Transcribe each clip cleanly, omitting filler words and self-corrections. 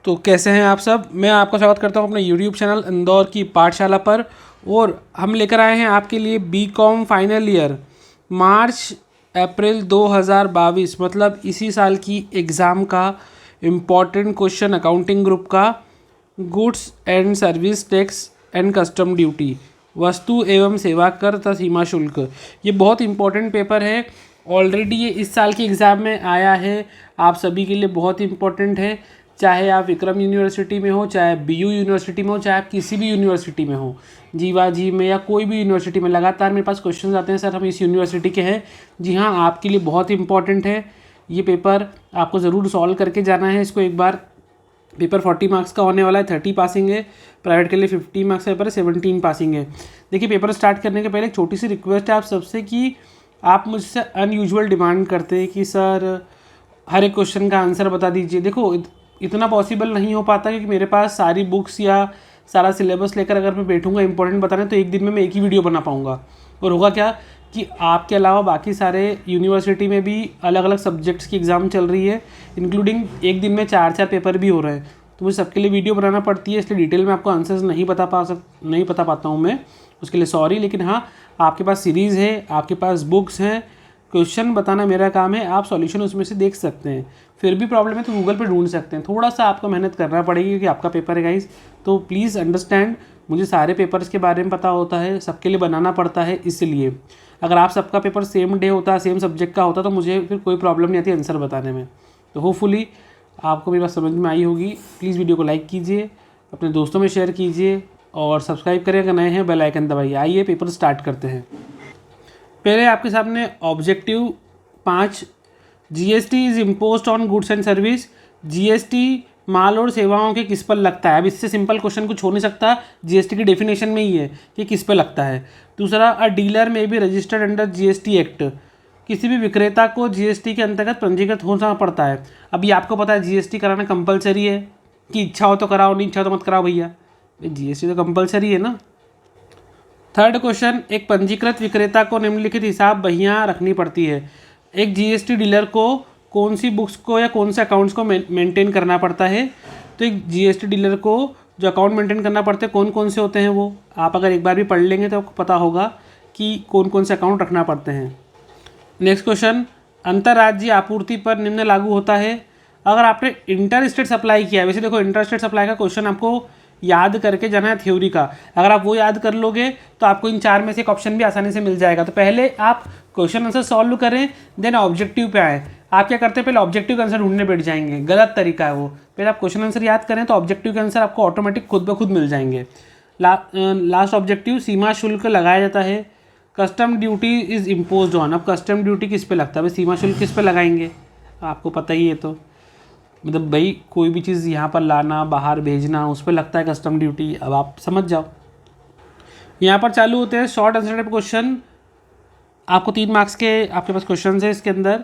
तो कैसे हैं आप सब। मैं आपका स्वागत करता हूं अपने YouTube चैनल इंदौर की पाठशाला पर। और हम लेकर आए हैं आपके लिए बीकॉम फाइनल ईयर मार्च अप्रैल 2022 मतलब इसी साल की एग्ज़ाम का इम्पॉर्टेंट क्वेश्चन अकाउंटिंग ग्रुप का goods and service tax and custom duty, वस्तु एवं सेवा कर तथा सीमा शुल्क। ये बहुत इंपॉर्टेंट पेपर है। ऑलरेडी ये इस साल के एग्ज़ाम में आया है, आप सभी के लिए बहुत इंपॉर्टेंट है। चाहे आप विक्रम यूनिवर्सिटी में हो, चाहे BU यूनिवर्सिटी में हो, चाहे आप किसी भी यूनिवर्सिटी में हो, जीवाजी में या कोई भी यूनिवर्सिटी में, लगातार मेरे पास क्वेश्चन आते हैं, सर हम इस यूनिवर्सिटी के हैं। जी हाँ, आपके लिए बहुत इंपॉर्टेंट है ये पेपर, आपको ज़रूर सॉल्व करके जाना है इसको एक बार। पेपर 40 मार्क्स का होने वाला है, 30 पासिंग है, प्राइवेट के लिए 50 मार्क्स का पेपर है, 17 पासिंग है। देखिए, पेपर स्टार्ट करने के पहले एक छोटी सी रिक्वेस्ट है आप सबसे कि आप मुझसे अनयूजुअल डिमांड करते हैं कि सर हर एक क्वेश्चन का आंसर बता दीजिए। देखो, इतना पॉसिबल नहीं हो पाता क्योंकि मेरे पास सारी बुक्स या सारा सिलेबस लेकर अगर मैं बैठूंगा इंपॉर्टेंट बताने तो एक दिन में मैं एक ही वीडियो बना पाऊंगा। और होगा क्या कि आपके अलावा बाकी सारे यूनिवर्सिटी में भी अलग अलग सब्जेक्ट्स की एग्ज़ाम चल रही है, इंक्लूडिंग एक दिन में 4 पेपर भी हो रहे हैं। तो मुझे सबके लिए वीडियो बनाना पड़ती है, इसलिए डिटेल में आपको आंसर्स नहीं बता पाता हूँ मैं, उसके लिए सॉरी। लेकिन हाँ, आपके पास सीरीज़ है, आपके पास बुक्स हैं, क्वेश्चन बताना मेरा काम है, आप सॉल्यूशन उसमें से देख सकते हैं। फिर भी प्रॉब्लम है तो गूगल पे ढूंढ सकते हैं। थोड़ा सा आपको मेहनत करना पड़ेगी क्योंकि आपका पेपर है गाइस, तो प्लीज़ अंडरस्टैंड, मुझे सारे पेपर्स के बारे में पता होता है, सबके लिए बनाना पड़ता है। इसलिए अगर आप सबका पेपर सेम डे होता, सेम सब्जेक्ट का होता तो मुझे फिर कोई प्रॉब्लम नहीं आती आंसर बताने में। तो होपफुली आपको मेरी बात समझ में आई होगी। प्लीज़ वीडियो को लाइक कीजिए, अपने दोस्तों में शेयर कीजिए और सब्सक्राइब करें अगर नए हैं, बेल आइकन दबाइए। आइए पेपर स्टार्ट करते हैं। पहले आपके सामने objective 5, GST is imposed on goods and service. GST माल और सेवाओं के किस पर लगता है। अब इससे सिंपल क्वेश्चन कुछ हो नहीं सकता, GST की डेफिनेशन में ही है कि किस पर लगता है। दूसरा, अ डीलर में भी रजिस्टर्ड अंडर GST एक्ट। किसी भी विक्रेता को GST के अंतर्गत पंजीकृत होना पड़ता है। अभी आपको पता है GST कराना कंपलसरी है कि इच्छा हो तो कराओ, नहीं इच्छा हो तो मत कराओ भैया, GST तो कंपलसरी है ना। थर्ड क्वेश्चन, एक पंजीकृत विक्रेता को निम्नलिखित हिसाब बहियाँ रखनी पड़ती है। एक GST डीलर को कौन सी बुक्स को या कौन से अकाउंट्स को मेंटेन करना पड़ता है। तो एक GST डीलर को जो अकाउंट मेंटेन करना पड़ते हैं कौन कौन से होते हैं, वो आप अगर एक बार भी पढ़ लेंगे तो आपको पता होगा कि कौन कौन से अकाउंट रखना पड़ते हैं। नेक्स्ट क्वेश्चन, अंतर्राज्यीय आपूर्ति पर निम्न लागू होता है। अगर आपने इंटर स्टेट सप्लाई किया है, वैसे देखो इंटर स्टेट सप्लाई का क्वेश्चन आपको याद करके जाना है थ्योरी का, अगर आप वो याद कर लोगे तो आपको इन 4 में से एक ऑप्शन भी आसानी से मिल जाएगा। तो पहले आप क्वेश्चन आंसर सॉल्व करें, देन ऑब्जेक्टिव पे आए। आप क्या करते हैं, पहले ऑब्जेक्टिव का आंसर ढूंढने बैठ जाएंगे, गलत तरीका है वो। पहले आप क्वेश्चन आंसर याद करें तो ऑब्जेक्टिव के आंसर आपको ऑटोमेटिक खुद ब खुद मिल जाएंगे। लास्ट ऑब्जेक्टिव, सीमा शुल्क लगाया जाता है। Custom duty is imposed on. अब कस्टम ड्यूटी किस पे लगता है, भाई सीमा शुल्क किस पे लगाएंगे, आपको पता ही है। तो मतलब भाई कोई भी चीज़ यहाँ पर लाना बाहर भेजना उस पर लगता है कस्टम ड्यूटी। अब आप समझ जाओ। यहाँ पर चालू होते हैं शॉर्ट आंसर टाइप क्वेश्चन। आपको 3 मार्क्स के आपके पास क्वेश्चन है। इसके अंदर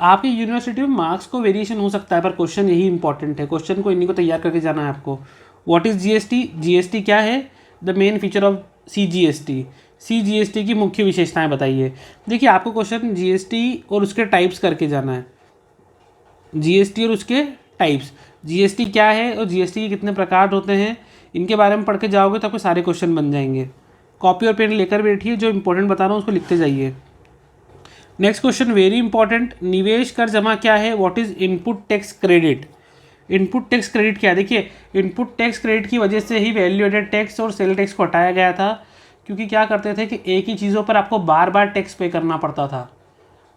आपकी यूनिवर्सिटी में मार्क्स को वेरिएशन हो सकता है, पर क्वेश्चन यही इंपॉर्टेंट है। क्वेश्चन को इन्हीं को तैयार करके जाना है आपको। व्हाट इज़ GST, GST क्या है, the main feature of CGST, CGST की मुख्य विशेषताएं बताइए। देखिए, आपको क्वेश्चन GST और उसके टाइप्स करके जाना है। GST और उसके टाइप्स, GST क्या है और GST के कितने प्रकार होते हैं, इनके बारे में पढ़ के जाओगे तो आपको सारे क्वेश्चन बन जाएंगे। कॉपी और पेन लेकर बैठिए, जो इंपॉर्टेंट बता रहा हूँ उसको लिखते जाइए। नेक्स्ट क्वेश्चन वेरी इंपॉर्टेंट, निवेश कर जमा क्या है, what is input tax credit. Input tax credit क्या है, देखिए इनपुट टैक्स क्रेडिट की वजह से ही वैल्यू एडेड टैक्स और सेल टैक्स को हटाया गया था, क्योंकि क्या करते थे कि एक ही चीज़ों पर आपको बार बार टैक्स पे करना पड़ता था।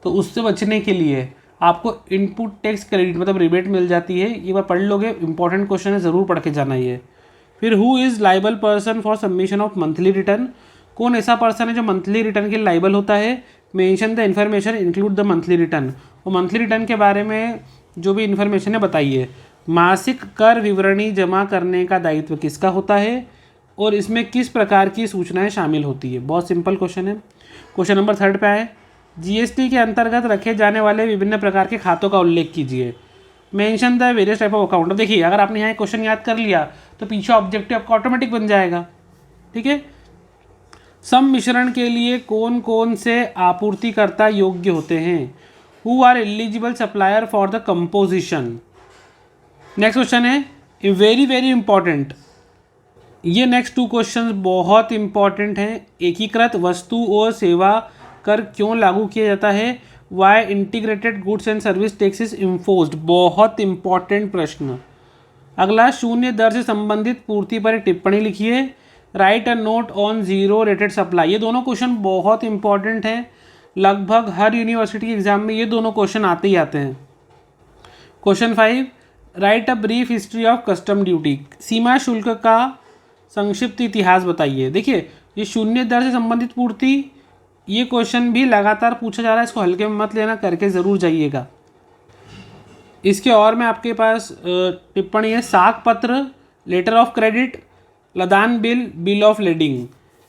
तो उससे बचने के लिए आपको इनपुट टैक्स क्रेडिट मतलब रिबेट मिल जाती है। ये बार पढ़ लोगे, इंपॉर्टेंट क्वेश्चन है, ज़रूर पढ़ के जाना ये। फिर who is liable person for submission of monthly return. कौन ऐसा पर्सन है जो मंथली रिटर्न के लिए लाइबल होता है। Mention the information include the monthly return. और मंथली रिटर्न के बारे में जो भी इन्फॉर्मेशन है बताइए। मासिक कर विवरणी जमा करने का दायित्व किसका होता है और इसमें किस प्रकार की सूचनाएं शामिल होती है। बहुत सिंपल क्वेश्चन है। क्वेश्चन नंबर 3 पे आए, GST के अंतर्गत रखे जाने वाले विभिन्न प्रकार के खातों का उल्लेख कीजिए। Mention the various type of account. देखिए, अगर आपने यहाँ क्वेश्चन याद कर लिया तो पीछे ऑब्जेक्टिव आपका ऑटोमेटिक बन जाएगा। ठीक है। सम्मिश्रण के लिए कौन कौन से आपूर्तिकर्ता योग्य होते हैं। Who are eligible supplier for the composition. Next question है, वेरी वेरी इंपॉर्टेंट, ये नेक्स्ट 2 क्वेश्चंस बहुत इंपॉर्टेंट हैं। एकीकृत वस्तु और सेवा कर क्यों लागू किया जाता है? Why integrated goods and service tax is imposed, बहुत इंपॉर्टेंट प्रश्न। अगला, शून्य दर से संबंधित पूर्ति पर एक टिप्पणी लिखिए। Right a note on zero rated supply, ये दोनों क्वेश्चन बहुत इंपॉर्टेंट हैं। लगभग हर यूनिवर्सिटी के एग्जाम में ये दोनों क्वेश्चन आते ही आते हैं। Question 5, right a brief history of custom duty, सीमा शुल्क का संक्षिप्त इतिहास बताइए। देखिए, ये शून्य दर से संबंधित पूर्ति, ये क्वेश्चन भी लगातार पूछा जा रहा है, इसको हल्के में मत लेना, करके ज़रूर जाइएगा। इसके और में आपके पास टिप्पणी है, साख पत्र, लेटर ऑफ क्रेडिट, लदान बिल, बिल ऑफ लेडिंग।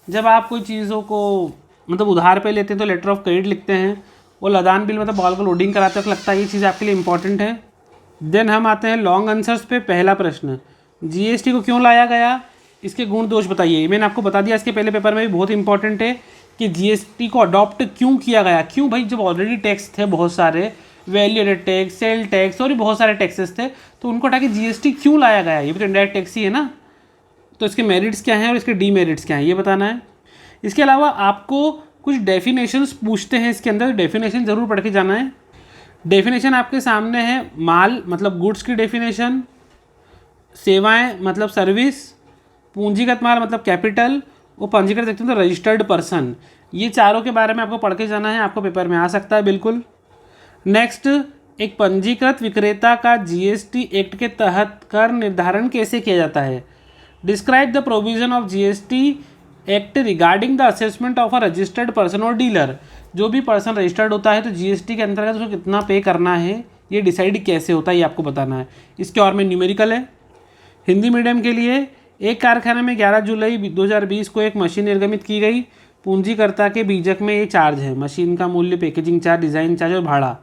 जब आप कोई चीज़ों को मतलब उधार पे लेते हैं तो लेटर ऑफ क्रेडिट लिखते हैं, और लदान बिल मतलब बॉल को लोडिंग कराते वक्त लगता है, ये चीज़ आपके लिए इंपॉर्टेंट है। देन हम आते हैं लॉन्ग आंसर्स पे। पहला प्रश्न, जीएसटी को क्यों लाया गया, इसके गुण दोष बताइए। मैंने आपको बता दिया इसके पहले पेपर में भी, बहुत इंपॉर्टेंट है कि जीएसटी को अडॉप्ट क्यों किया गया। क्यों भाई, जब ऑलरेडी टैक्स थे बहुत सारे, value added tax, sale tax और भी बहुत सारे टैक्सेस थे, तो उनको हटा के जीएसटी क्यों लाया गया? ये भी तो इनडायरेक्ट टैक्स ही है ना। तो इसके मेरिट्स क्या हैं और इसके डीमेरिट्स क्या हैं, ये बताना है। इसके अलावा आपको कुछ डेफिनेशंस पूछते हैं इसके अंदर, डेफिनेशन ज़रूर पढ़ के जाना है। डेफिनेशन आपके सामने है, माल मतलब गुड्स की डेफिनेशन, सेवाएं मतलब सर्विस, पूंजीगत माल मतलब कैपिटल, वो पंजीकृत व्यक्ति मतलब रजिस्टर्ड पर्सन। ये चारों के बारे में आपको पढ़ के जाना है, आपको पेपर में आ सकता है बिल्कुल। नेक्स्ट, एक पंजीकृत विक्रेता का जीएसटी एक्ट के तहत कर निर्धारण कैसे किया जाता है। Describe the provision of GST act regarding the assessment of a registered person और डीलर। जो भी पर्सन रजिस्टर्ड होता है तो जीएसटी के अंतर्गत उसको कितना पे करना है, ये डिसाइड कैसे होता है, ये आपको बताना है। इसके और में न्यूमेरिकल है। हिंदी मीडियम के लिए, एक कारखाने में 11 जुलाई 2020 को एक मशीन निर्गमित की गई। पूंजीकर्ता के बीजक में ये चार्ज है, मशीन का मूल्य, पैकेजिंग चार्ज, डिज़ाइन चार्ज और भाड़ा।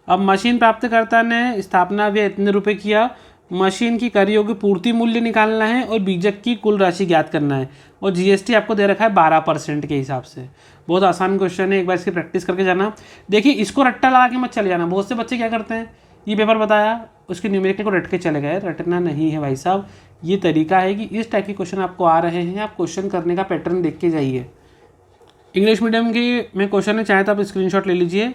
अब मशीन प्राप्तकर्ता ने स्थापना व्यय इतने रुपए किया, मशीन की कर योग्य पूर्ति मूल्य निकालना है और बीजक की कुल राशि ज्ञात करना है, और जीएसटी आपको दे रखा है 12% के हिसाब से। बहुत आसान क्वेश्चन है, एक बार इसकी प्रैक्टिस करके जाना। देखिए, इसको रट्टा लगा के मत चले जाना। बहुत से बच्चे क्या करते हैं, ये पेपर बताया उसके न्यूमेरिकल को रट के चले गए। रटना नहीं है भाई साहब, ये तरीका है कि इस टाइप के क्वेश्चन आपको आ रहे हैं, आप क्वेश्चन करने का पैटर्न देख के जाइए। इंग्लिश मीडियम के में क्वेश्चन है, चाहे तो आप स्क्रीनशॉट ले लीजिए।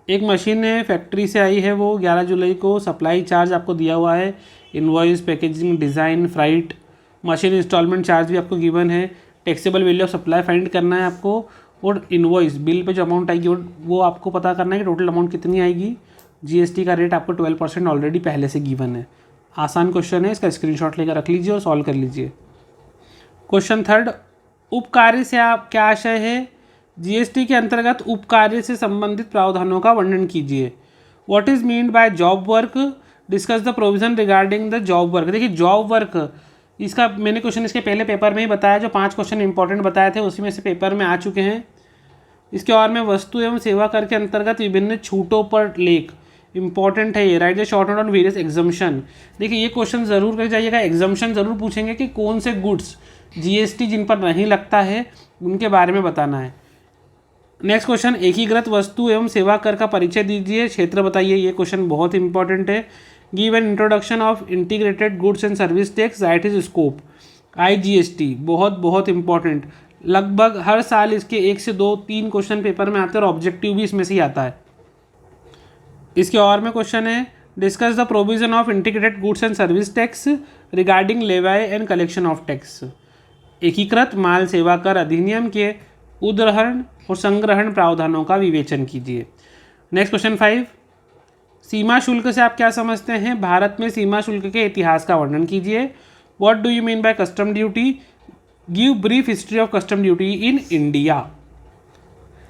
एक मशीन है, फैक्ट्री से आई है, वो 11 जुलाई को, सप्लाई चार्ज आपको दिया हुआ है, invoice, packaging, design, freight, machine installment charge भी आपको गिवन है, taxable value of supply find करना है आपको, और इनवॉइस बिल पे जो अमाउंट आएगी वो आपको पता करना है कि टोटल अमाउंट कितनी आएगी। जीएसटी का रेट आपको 12% ऑलरेडी पहले से गिवन है। आसान क्वेश्चन है, इसका स्क्रीनशॉट लेकर रख लीजिए और सॉल्व कर लीजिए। क्वेश्चन 3, उपकार्य से आप क्या आशय है। जीएसटी के अंतर्गत उपकार्य से संबंधित प्रावधानों का वर्णन कीजिए। What is meant by job work, discuss the provision regarding the job work. देखिए, जॉब वर्क, इसका मैंने क्वेश्चन इसके पहले पेपर में ही बताया, जो 5 क्वेश्चन इंपॉर्टेंट बताए थे उसी में से पेपर में आ चुके हैं। इसके और में वस्तु एवं सेवा कर के अंतर्गत विभिन्न छूटों पर लेख, इंपॉर्टेंट है ये। Right the short note on various exemption. देखिए, ये क्वेश्चन जरूर कर जाइएगा, एग्जम्पशन जरूर पूछेंगे कि कौन से गुड्स जीएसटी जिन पर नहीं लगता है उनके बारे में बताना है। नेक्स्ट क्वेश्चन, एकीकृत वस्तु एवं सेवा कर का परिचय दीजिए, क्षेत्र बताइए। ये क्वेश्चन बहुत इंपॉर्टेंट है। Give an introduction of integrated goods and service tax, right is scope. IGST बहुत बहुत इंपॉर्टेंट, लगभग हर साल इसके 1 से 2 3 क्वेश्चन पेपर में आते हैं और ऑब्जेक्टिव भी इसमें से ही आता है। इसके और में क्वेश्चन है, discuss the provision of integrated goods and service tax regarding लेवाई and collection of tax. एकीकृत माल सेवा कर अधिनियम के उद्ग्रहण और संग्रहण प्रावधानों का विवेचन कीजिए। नेक्स्ट क्वेश्चन 5, सीमा शुल्क से आप क्या समझते हैं। भारत में सीमा शुल्क के इतिहास का वर्णन कीजिए। What do you mean by custom duty, give brief history of custom duty in India.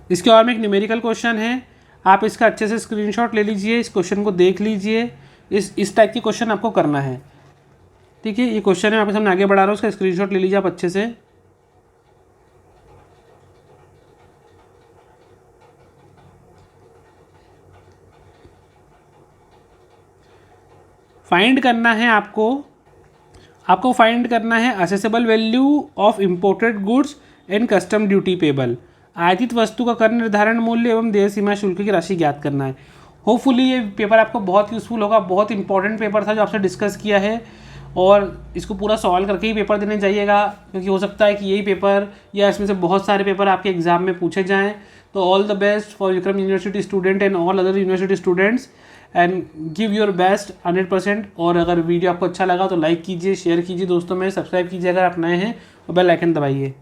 इसके और में एक न्यूमेरिकल क्वेश्चन है, आप इसका अच्छे से स्क्रीनशॉट ले लीजिए, इस क्वेश्चन को देख लीजिए। इस टाइप के क्वेश्चन आपको करना है, ठीक है। ये क्वेश्चन है, आपके सामने आगे बढ़ा रहा हूँ, उसका स्क्रीनशॉट ले लीजिए आप अच्छे से। फाइंड करना है आपको फाइंड करना है accessible value of imported goods and custom duty payable. आयातित वस्तु का कर निर्धारण मूल्य एवं देय सीमा शुल्क की राशि ज्ञात करना है। होपफुली ये पेपर आपको बहुत यूजफुल होगा, बहुत इंपॉर्टेंट पेपर था जो आपसे डिस्कस किया है। और इसको पूरा सॉल्व करके ही पेपर देने जाइएगा, क्योंकि हो सकता है कि यही पेपर या इसमें से बहुत सारे पेपर आपके एग्ज़ाम में पूछे जाएँ। तो all the best for Vikram university student and all other university students, and give your best 100%। और अगर वीडियो आपको अच्छा लगा तो लाइक कीजिए, शेयर कीजिए दोस्तों में, सब्सक्राइब कीजिए अगर आप नए हैं, और बेल आइकन दबाइए।